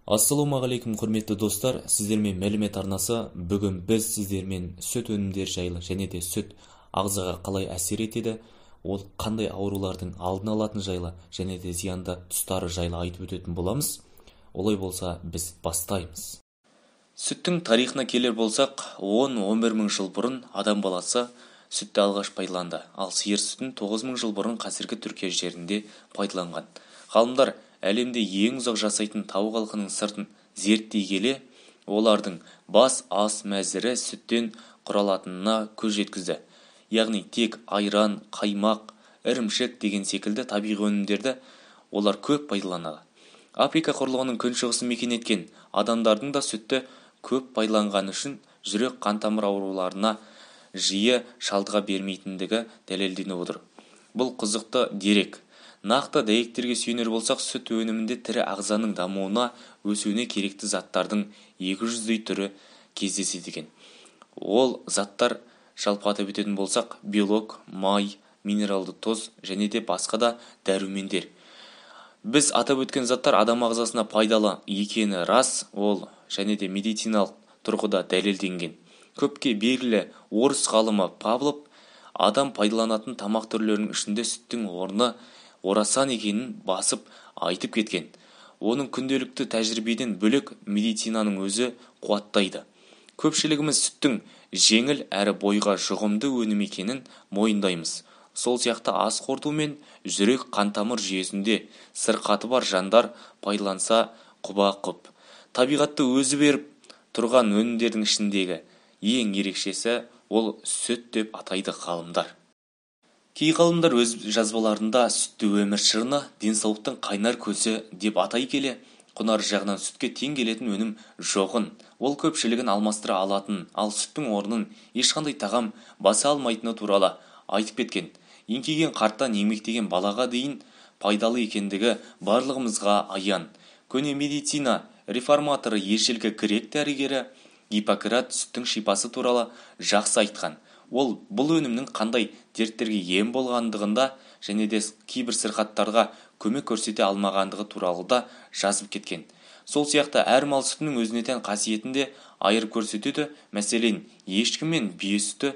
Ассалаумағалейкум құрметті достар, сіздермен мәлімет арнасы. Бүгін біз сіздермен сүт өнімдері жайлы және де сүт ағзаға қалай әсер етеді, ол қандай аурулардың алдын алатын жайлы және де зиянды тұстары жайлы айтып өтетін боламыз. Олай болса, біз бастаймыз. Сүттің тарихына келер болсақ, 10-11 мың жыл бұрын адам баласы сүтті алғаш пайдаланды, ал сиыр сүтін 9 мың жыл бұрын қазіргі Түркия жерінде пайдаланған. Ғалымдар әлемде ең ұзақ жасайтын тауық алқының сыртын зерттей келе, олардың бас ас мәзірі сүттен құралатынына көз жеткізді. Яғни тек айран, қаймақ, ірімшік деген секілді табиғи өнімдерді олар көп пайдаланады. Африка құрлығының күншығысын мекен еткен адамдардың да сүтті көп пайдаланғаны үшін жүрек қан тамыр ауруларына жиі шалдыға бермейтіндігі дәлелденіп отыр. Бұл қызықты дерек. Нақты дәйектерге сүйенер болсақ, сүт өнімінде тірі ағзаның дамуына, өсуіне керекті заттардың 200-дей түрі кездеседі екен. Ол заттар жалпы атап өтетін болсақ, белок, май, минералды тұз және де басқа да дәрумендер. Біз атап өткен заттар адам ағзасына пайдалы екені рас, ол және де медициналық тұрғыда дәлелденген. Көпке белгілі орыс ғалымы Павлов адам пайдаланатын тамақ түрлерінің ішінде сүттің орны орасан екенін басып айтып кеткен. Оның күнделікті тәжірибеден бөлек медицинаның өзі қуаттайды. Көпшілігіміз сүттің жеңіл әрі бойға жұғымды өнім екенін мойындаймыз. Сол сияқты ас қорыту мен жүрек қан-тамыр жүйесінде сырқаты бар жандар пайдаланса құба-құп. Табиғатты өзі беріп тұрған өнімдердің ішіндегі ең ерекшесі ол сүт деп атайды ғалымдар. Кей ғалымдар өз жазбаларында сүтті өмір шырыны, денсаулықтың қайнар көзі деп атай келе, құнары жағынан сүтке тең келетін өнім жоғын, ол көпшілігін алмастыра алатын, ал сүттің орнын ешқандай тағам баса алмайтыны туралы айтып кеткен. Еңкейген қарттан еңбектеген балаға дейін пайдалы екендігі барлығымызға аян. Көне медицина реформаторы ежелгі грек дәрігері Гиппократ сүттің шипасы туралы жақсы айтқан. Ол бұл өнімнің қандай дерттерге ем болғандығында және де кейбір сырқаттарға көмек көрсете алмағандығы туралы да жазып кеткен. Сол сияқты әр мал сүтінің өзіне тән қасиетін де айырып көрсетеді. Мәселен, ешкі мен бие сүті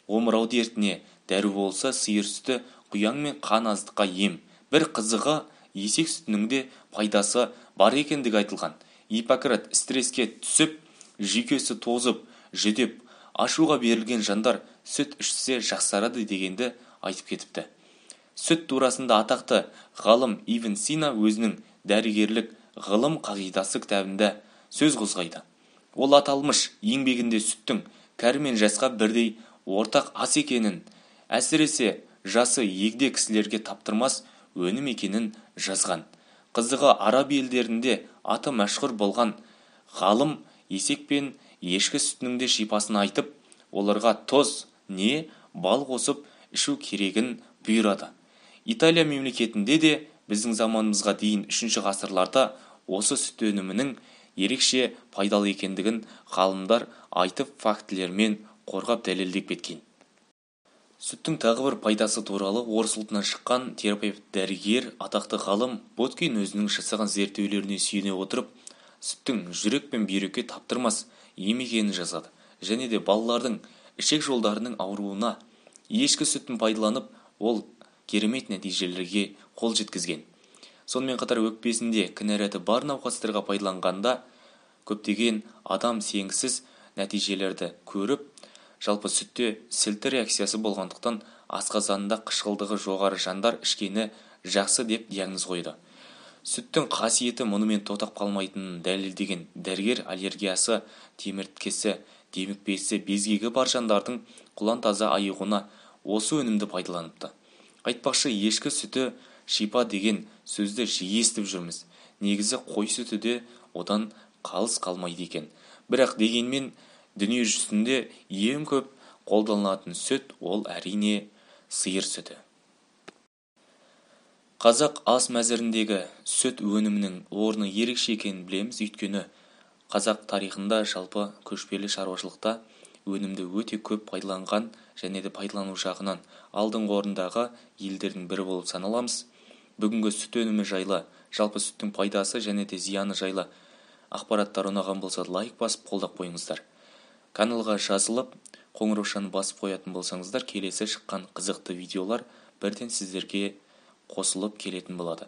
омырау дертіне дәрі болса, сиыр сүті құяң мен қан аздыққа ем. Бір қызығы, есек сүтінің де пайдасы бар екендігі айтылған. Гиппократ стресске түсіп, жүйкесі тозып, жүдеп, ашуға берілген жандар сүт ішсе жақсарады дегенді айтып кетіпті. Сүт турасында атақты ғалым Ибн Сина өзінің дәрігерлік ғылым қағидасы кітабында сөз қозғайды. Ол аталмыш еңбегінде сүттің кәрі мен жасқа бірдей ортақ ас екенін, әсіресе жасы егде кісілерге таптырмас өнім екенін жазған. Қызығы, араб елдерінде аты мәшһүр болған ғалым есек пен ешкі сүтінің де шипасын айтып, оларға тұз не бал қосып ішу керегін бұйырады. Италия мемлекетінде де біздің заманымызға дейін 3 ғасырларда осы сүт өнімінің ерекше пайдалы екендігін ғалымдар айтып фактілермен қорғап дәлелдеп кеткен. Сүттің тағы бір пайдасы туралы орыс ұлтынан шыққан терапевт дәрігер атақты ғалым Боткин өзінің жасаған зерттеулеріне сүйене отырып, сүттің жүрек пен бүйрекке таптырмас ем екенін жазады және де балалардың ішек жолдарының ауруына ешкі сүтін пайдаланып, ол керемет нәтижелерге қол жеткізген. Сонымен қатар өкпесінде кінәреті бар науқастарға пайдаланғанда көптеген адам сенгісіз нәтижелерді көріп, жалпы сүтте сілті реакциясы болғандықтан асқазанында қышқылдығы жоғары жандар ішкені жақсы деп диагноз қойды. Сүттің қасиеті мұнымен тоқтап қалмайтынын дәлелдеген дәрігер аллергиясы, темірткесі, демікпесі, безгегі бар жандардың құлан таза айығуына осы өнімді пайдаланыпты. Айтпақшы, ешкі сүті шипа деген сөзді жиі естіп жүрміз. Негізі қой сүті де одан қалыс қалмайды екен. Бірақ дегенмен дүние жүзінде ең көп қолданылатын сүт ол әрине сиыр сүті. Қазақ ас мәзіріндегі сүт өнімінің орны ерекше екенін білеміз, өйткені қазақ тарихында жалпы көшпелі шаруашылықта өнімді өте көп пайдаланған және де пайдалану жағынан алдыңғы орындағы елдердің бірі болып саналамыз. Бүгінгі сүт өнімі жайлы, жалпы сүттің пайдасы және де зияны жайлы Ақпараттар ұнаған болса лайк басып қолдап қойыңыздар. Каналға жазылып, қоңыраушаны басып қоятын болсаңыздар, келесі шыққан қызықты видеолар бірден сіздерге қосылып келетін болады.